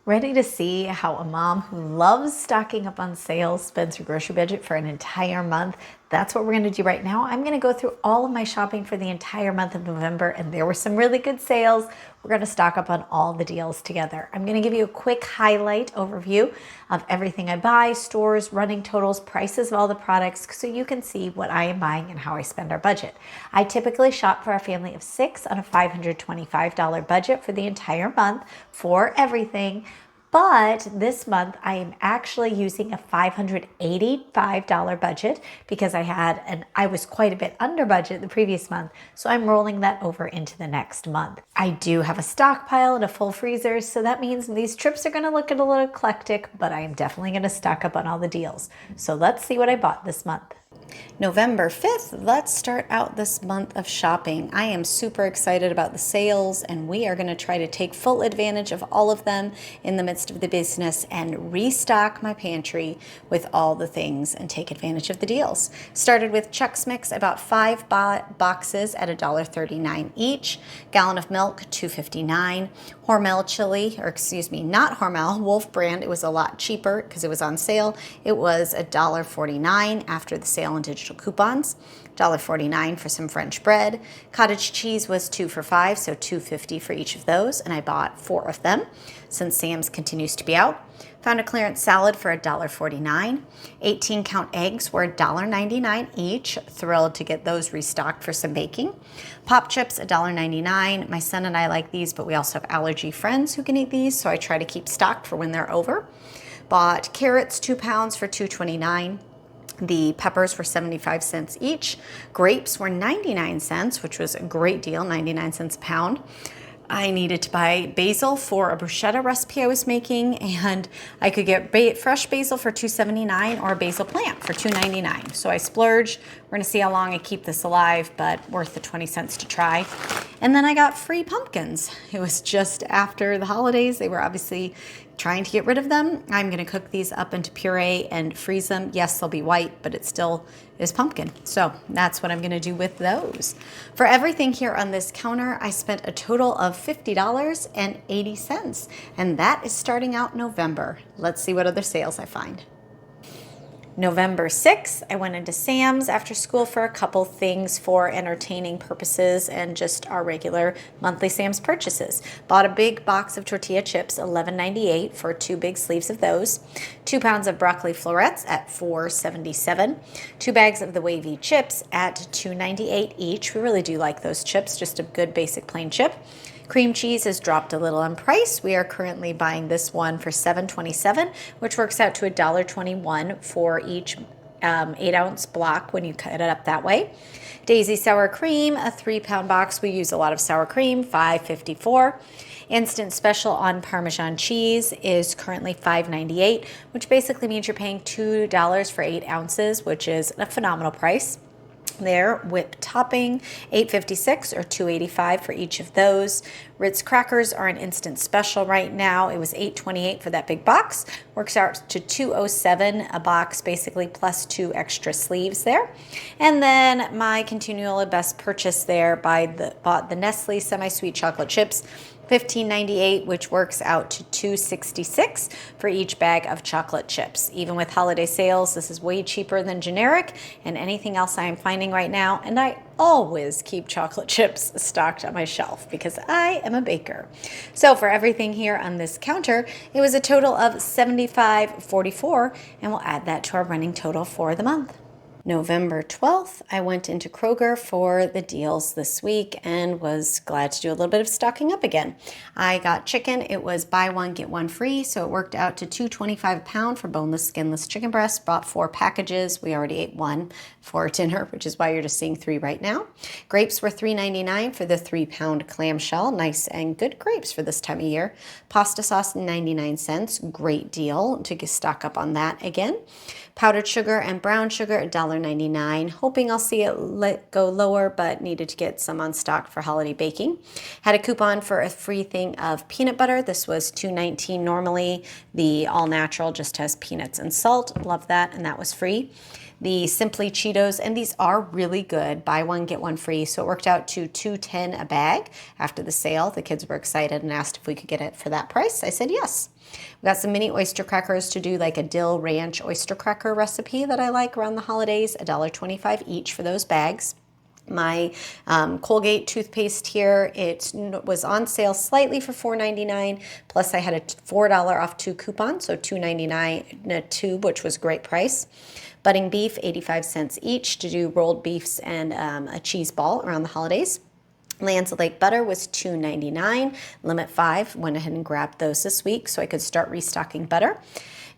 Ready to see how a mom who loves stocking up on sales spends her grocery budget for an entire month? That's what we're going to do right now. I'm going to go through all of my shopping for the entire month of November, and there were some really good sales. We're going to stock up on all the deals together. I'm going to give you a quick highlight overview of everything I buy, stores, running totals, prices of all the products, so you can see what I am buying and how I spend our budget. I typically shop for a family of 6 on a $525 budget for the entire month for everything. But this month I am actually using a $585 budget because I was quite a bit under budget the previous month. So I'm rolling that over into the next month. I do have a stockpile and a full freezer. So that means these trips are going to look a little eclectic, but I am definitely going to stock up on all the deals. So let's see what I bought this month. November 5th, let's start out this month of shopping. I am super excited about the sales, and we are going to try to take full advantage of all of them in the midst of the business and restock my pantry with all the things and take advantage of the deals. Started with Chex Mix. I bought 5 boxes at $1.39 each. Gallon of milk, $2.59. Hormel chili, not Hormel, Wolf brand. It was a lot cheaper because it was on sale. It was $1.49 after the sale and digital coupons. $1.49 for some French bread. Cottage cheese was 2 for $5, so $2.50 for each of those, and I bought 4 of them since Sam's continues to be out. Found a clearance salad for $1.49. 18-count eggs were $1.99 each. Thrilled to get those restocked for some baking. Pop chips, $1.99. My son and I like these, but we also have allergy friends who can eat these, so I try to keep stocked for when they're over. Bought carrots, 2 pounds for $2.29. The peppers were 75 cents each. Grapes were 99 cents, which was a great deal, 99 cents a pound. I needed to buy basil for a bruschetta recipe I was making, and I could get fresh basil for $2.79 or a basil plant for $2.99. So I splurged. We're going to see how long I keep this alive, but worth the 20 cents to try. And then I got free pumpkins. It was just after the holidays. They were obviously trying to get rid of them. I'm going to cook these up into puree and freeze them. Yes, they'll be white, but it still is pumpkin. So that's what I'm going to do with those. For everything here on this counter, I spent a total of $50.80, and that is starting out November. Let's see what other sales I find. November 6th, I went into Sam's after school for a couple things for entertaining purposes and just our regular monthly Sam's purchases. Bought a big box of tortilla chips, $11.98 for 2 big sleeves of those. 2 pounds of broccoli florets at $4.77. 2 bags of the wavy chips at $2.98 each. We really do like those chips, just a good basic plain chip. Cream cheese has dropped a little in price. We are currently buying this one for $7.27, which works out to $1.21 for each 8-ounce block when you cut it up that way. Daisy sour cream, a 3-pound box. We use a lot of sour cream, $5.54. Instant special on Parmesan cheese is currently $5.98, which basically means you're paying $2 for 8 ounces, which is a phenomenal price. There, whipped topping, $8.56 or $2.85 for each of those. Ritz crackers are an instant special right now. It was $8.28 for that big box. Works out to $2.07 a box, basically, plus 2 extra sleeves there. And then my continual best purchase there, bought the Nestle semi-sweet chocolate chips, $15.98, which works out to $2.66 for each bag of chocolate chips. Even with holiday sales, this is way cheaper than generic and anything else I am finding right now. And I always keep chocolate chips stocked on my shelf because I am a baker. So for everything here on this counter, it was a total of $75.44, and we'll add that to our running total for the month. November 12th, I went into Kroger for the deals this week and was glad to do a little bit of stocking up again. I got chicken. It was buy one, get one free, so it worked out to $2.25 a pound for boneless, skinless chicken breasts. Bought 4 packages. We already ate 1 for dinner, which is why you're just seeing 3 right now. Grapes were $3.99 for the 3-pound clamshell. Nice and good grapes for this time of year. Pasta sauce, 99 cents. Great deal to stock up on that again. Powdered sugar and brown sugar, $1.99. Hoping I'll see it go lower, but needed to get some on stock for holiday baking. Had a coupon for a free thing of peanut butter. This was $2.19 normally. The all natural just has peanuts and salt. Love that, and that was free. the Simply Cheetos, and these are really good. Buy one, get one free. So it worked out to $2.10 a bag after the sale. The kids were excited and asked if we could get it for that price. I said yes. We got some mini oyster crackers to do like a dill ranch oyster cracker recipe that I like around the holidays. $1.25 each for those bags. My Colgate toothpaste here, it was on sale slightly for $4.99, plus I had a $4 off 2 coupon, so $2.99 a tube, which was a great price. Budding beef, 85 cents each to do rolled beefs and a cheese ball around the holidays. Lands of Lake butter was $2.99, limit 5. Went ahead and grabbed those this week so I could start restocking butter.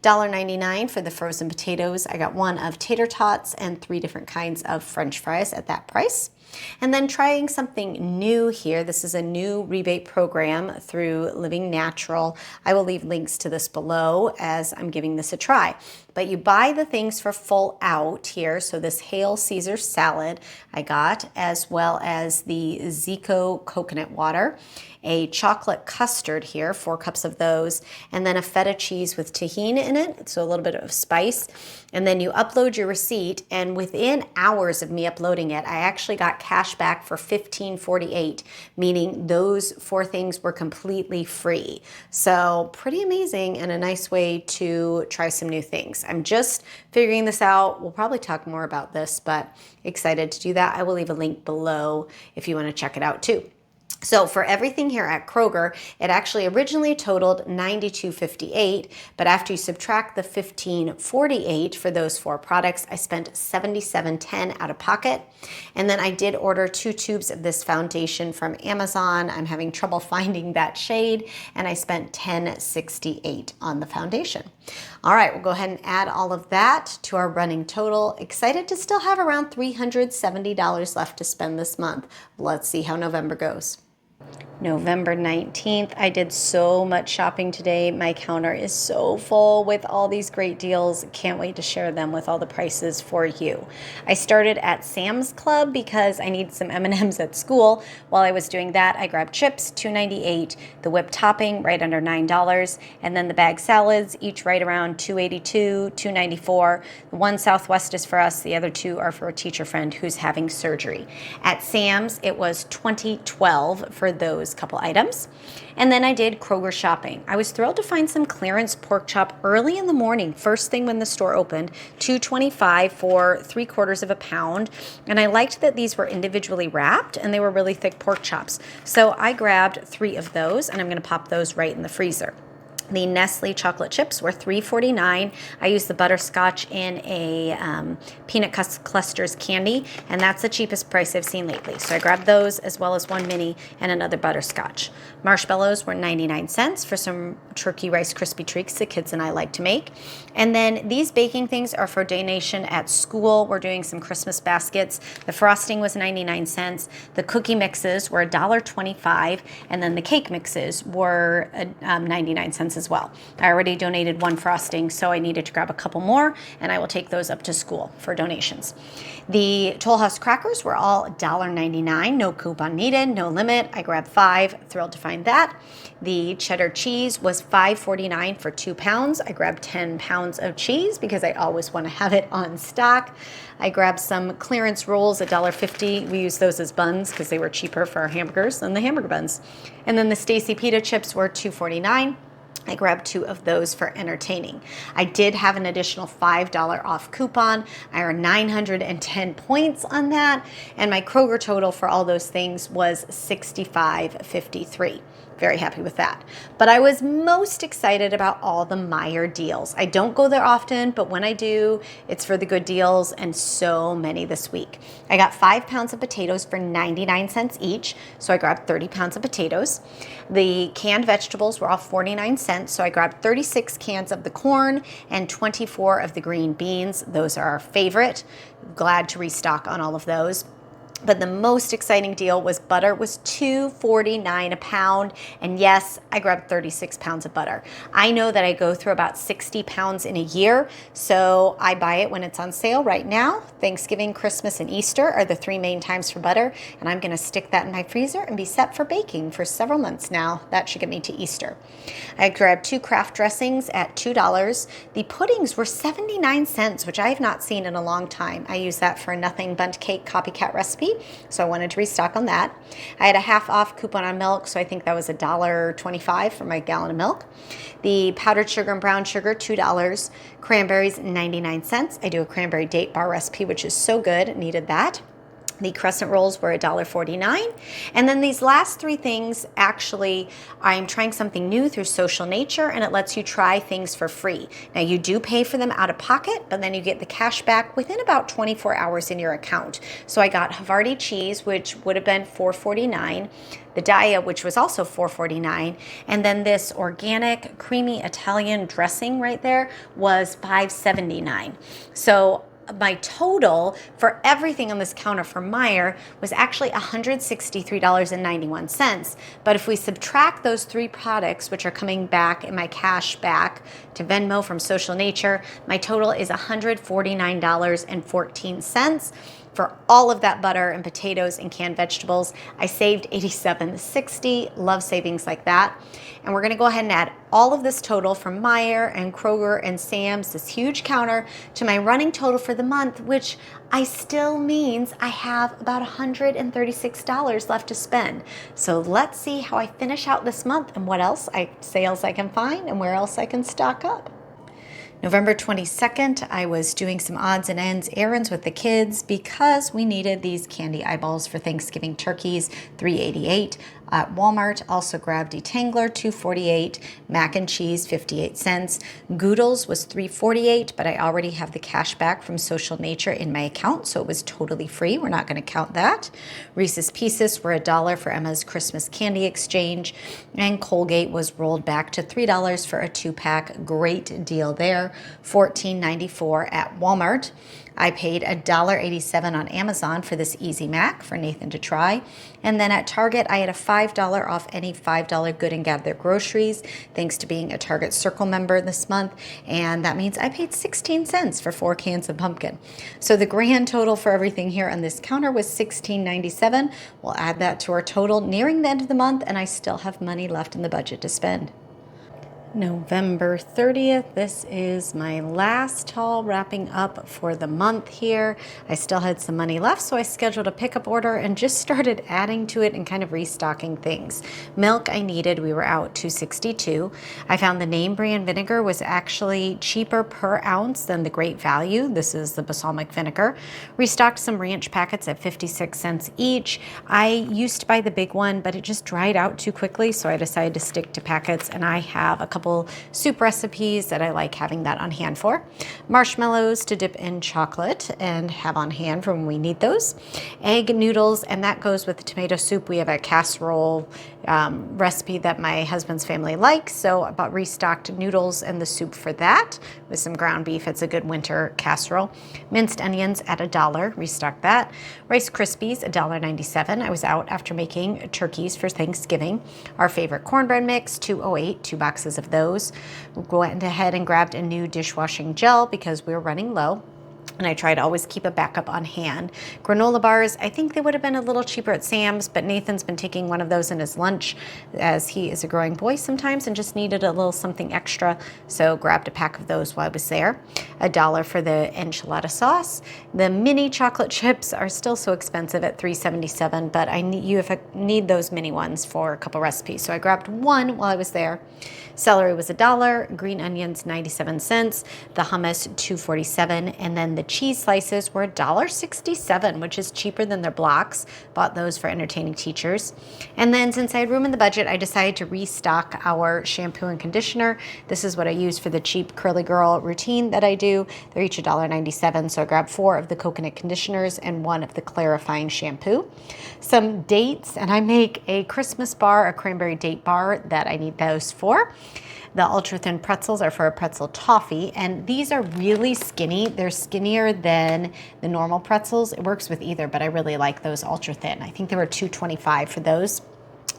$1.99 for the frozen potatoes. I got one of tater tots and 3 different kinds of French fries at that price. And then trying something new here. This is a new rebate program through Living Natural. I will leave links to this below as I'm giving this a try. But you buy the things for full out here. So this Hail Caesar salad I got, as well as the Zico coconut water, a chocolate custard here, 4 cups of those, and then a feta cheese with tahini in it, so a little bit of spice. And then you upload your receipt, and within hours of me uploading it, I actually got cash back for $15.48, meaning those 4 things were completely free. So pretty amazing and a nice way to try some new things. I'm just figuring this out. We'll probably talk more about this, but excited to do that. I will leave a link below if you want to check it out too. So for everything here at Kroger, it actually originally totaled $92.58, but after you subtract the $15.48 for those 4 products, I spent $77.10 out of pocket. And then I did order 2 tubes of this foundation from Amazon. I'm having trouble finding that shade, and I spent $10.68 on the foundation. All right, we'll go ahead and add all of that to our running total. Excited to still have around $370 left to spend this month. Let's see how November goes. November 19th. I did so much shopping today. My counter is so full with all these great deals. Can't wait to share them with all the prices for you. I started at Sam's Club because I need some M&Ms at school. While I was doing that, I grabbed chips, $2.98, the whipped topping right under $9, and then the bag salads, each right around $2.82, $2.94. The one Southwest is for us. The other 2 are for a teacher friend who's having surgery. At Sam's, it was $20.12 for those couple items. And then I did Kroger shopping. I was thrilled to find some clearance pork chop early in the morning, first thing when the store opened, $2.25 for 3/4 of a pound. And I liked that these were individually wrapped and they were really thick pork chops. So I grabbed 3 of those, and I'm going to pop those right in the freezer. The Nestle chocolate chips were $3.49. I used the butterscotch in a peanut clusters candy, and that's the cheapest price I've seen lately. So I grabbed those as well as 1 mini and another butterscotch. Marshmallows were 99 cents for some turkey Rice Krispie treats the kids and I like to make. And then these baking things are for donation at school. We're doing some Christmas baskets. The frosting was 99 cents. The cookie mixes were $1.25, and then the cake mixes were 99 cents as well. I already donated 1 frosting, so I needed to grab a couple more, and I will take those up to school for donations. The Toll House crackers were all $1.99, no coupon needed, no limit. I grabbed 5, thrilled to find that. The cheddar cheese was $5.49 for 2 pounds. I grabbed 10 pounds of cheese because I always want to have it on stock. I grabbed some clearance rolls, $1.50. We used those as buns because they were cheaper for our hamburgers than the hamburger buns. And then the Stacy pita chips were $2.49. I grabbed 2 of those for entertaining. I did have an additional $5 off coupon. I earned 910 points on that, and my Kroger total for all those things was $65.53. Very happy with that. But I was most excited about all the Meijer deals. I don't go there often, but when I do, it's for the good deals, and so many this week. I got 5 pounds of potatoes for 99 cents each, so I grabbed 30 pounds of potatoes. The canned vegetables were all 49 cents, so I grabbed 36 cans of the corn and 24 of the green beans. Those are our favorite. Glad to restock on all of those. But the most exciting deal was butter was $2.49 a pound. And yes, I grabbed 36 pounds of butter. I know that I go through about 60 pounds in a year, so I buy it when it's on sale right now. Thanksgiving, Christmas, and Easter are the 3 main times for butter, and I'm gonna stick that in my freezer and be set for baking for several months now. That should get me to Easter. I grabbed 2 craft dressings at $2. The puddings were 79 cents, which I have not seen in a long time. I use that for a nothing bundt cake copycat recipe, so I wanted to restock on that. I had a half off coupon on milk, so I think that was $1.25 for my gallon of milk. The powdered sugar and brown sugar, $2. Cranberries, 99 cents. I do a cranberry date bar recipe, which is so good, needed that. The crescent rolls were $1.49. And then these last 3 things, actually, I'm trying something new through Social Nature, and it lets you try things for free. Now, you do pay for them out of pocket, but then you get the cash back within about 24 hours in your account. So I got Havarti cheese, which would have been $4.49. The Daya, which was also $4.49, and then this organic creamy Italian dressing right there was $5.79. So my total for everything on this counter for Meijer was actually $163.91. But if we subtract those 3 products, which are coming back in my cash back to Venmo from Social Nature, my total is $149.14. For all of that butter and potatoes and canned vegetables, I saved $87.60. Love savings like that. And we're gonna go ahead and add all of this total from Meijer and Kroger and Sam's, this huge counter, to my running total for the month, which I still means I have about $136 left to spend. So let's see how I finish out this month and what else sales I can find and where else I can stock up. November 22nd, I was doing some odds and ends errands with the kids because we needed these candy eyeballs for Thanksgiving turkeys, $3.88. At Walmart, also grabbed detangler, $2.48, mac and cheese, 58 cents. Goodles was $3.48, but I already have the cash back from Social Nature in my account, so it was totally free. We're not going to count that. Reese's Pieces were $1 for Emma's Christmas candy exchange, and Colgate was rolled back to $3 for a 2-pack. Great deal there. $14.94 at Walmart. I paid $1.87 on Amazon for this Easy Mac for Nathan to try. And then at Target, I had a $5 off any $5 Good and Gather groceries, thanks to being a Target Circle member this month. And that means I paid 16 cents for 4 cans of pumpkin. So the grand total for everything here on this counter was $16.97. We'll add that to our total nearing the end of the month, and I still have money left in the budget to spend. November 30th. This is my last haul wrapping up for the month here. I still had some money left, so I scheduled a pickup order and just started adding to it and kind of restocking things. Milk I needed, we were out $2.62. I found the name brand vinegar was actually cheaper per ounce than the Great Value. This is the balsamic vinegar. Restocked some ranch packets at 56 cents each. I used to buy the big one, but it just dried out too quickly, so I decided to stick to packets, and I have a couple soup recipes that I like having that on hand for. Marshmallows to dip in chocolate and have on hand for when we need those. Egg noodles, and that goes with the tomato soup. We have a casserole recipe that my husband's family likes, so I bought restocked noodles and the soup for that with some ground beef. It's a good winter casserole. Minced onions at $1, restocked that. Rice Krispies, $1.97. I was out after making turkeys for Thanksgiving. Our favorite cornbread mix, $2.08, 2 boxes of those. We went ahead and grabbed a new dishwashing gel because we were running low. And I try to always keep a backup on hand. Granola bars, I think they would have been a little cheaper at Sam's, but Nathan's been taking one of those in his lunch as he is a growing boy sometimes and just needed a little something extra, so grabbed a pack of those while I was there. $1 for the enchilada sauce. The mini chocolate chips are still so expensive at $3.77, but I need those mini ones for a couple recipes, so I grabbed one while I was there. Celery was $1, green onions 97 cents, the hummus $2.47, and then the cheese slices were $1.67, which is cheaper than their blocks. Bought those for entertaining teachers. And then since I had room in the budget, I decided to restock our shampoo and conditioner. This is what I use for the cheap curly girl routine that I do. They're each $1.97, so I grabbed 4 of the coconut conditioners and 1 of the clarifying shampoo. Some dates, and I make a Christmas bar, a cranberry date bar that I need those for. The ultra thin pretzels are for a pretzel toffee, and these are really skinny. They're skinnier than the normal pretzels. It works with either, but I really like those ultra thin. I think they were $2.25 for those.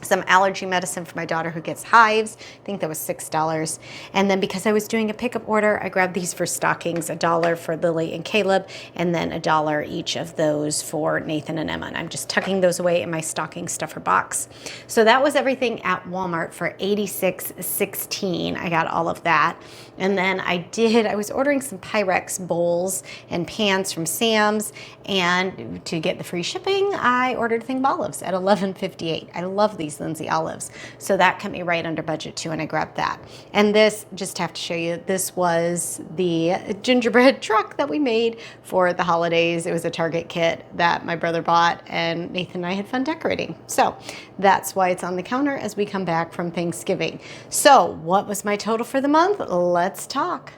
Some allergy medicine for my daughter who gets hives. I think that was $6. And then because I was doing a pickup order, I grabbed these for stockings, $1 for Lily and Caleb, and then $1 each of those for Nathan and Emma. And I'm just tucking those away in my stocking stuffer box. So that was everything at Walmart for $86.16. I got all of that. And then I was ordering some Pyrex bowls and pans from Sam's, and to get the free shipping, I ordered a thing of olives at $11.58. I love these Lindsay olives. So that kept me right under budget too, and I grabbed that. And this, just have to show you, this was the gingerbread truck that we made for the holidays. It was a Target kit that my brother bought, and Nathan and I had fun decorating. So that's why it's on the counter as we come back from Thanksgiving. So what was my total for the month? Let's talk.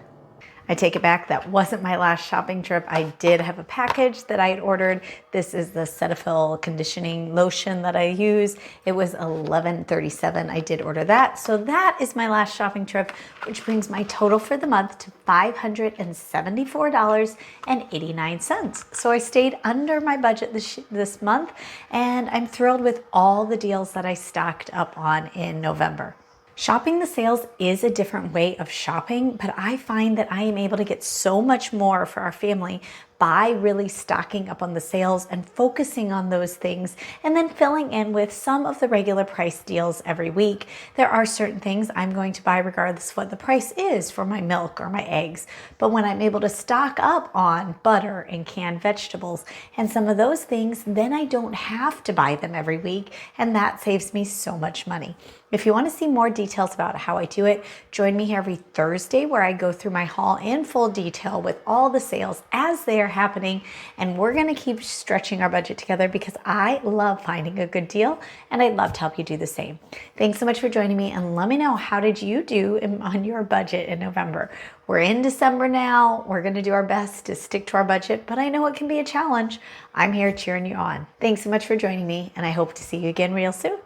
I take it back. That wasn't my last shopping trip. I did have a package that I had ordered. This is the Cetaphil conditioning lotion that I use. It was $11.37. I did order that. So that is my last shopping trip, which brings my total for the month to $574.89. So I stayed under my budget this month, and I'm thrilled with all the deals that I stocked up on in November. Shopping the sales is a different way of shopping, but I find that I am able to get so much more for our family by really stocking up on the sales and focusing on those things, and then filling in with some of the regular price deals every week. There are certain things I'm going to buy regardless of what the price is for my milk or my eggs. But when I'm able to stock up on butter and canned vegetables and some of those things, then I don't have to buy them every week, and that saves me so much money. If you want to see more details about how I do it, join me every Thursday where I go through my haul in full detail with all the sales as they are happening. And we're going to keep stretching our budget together because I love finding a good deal, and I'd love to help you do the same. Thanks so much for joining me, and let me know, how did you do on your budget in November? We're in December now. We're going to do our best to stick to our budget, but I know it can be a challenge. I'm here cheering you on. Thanks so much for joining me, and I hope to see you again real soon.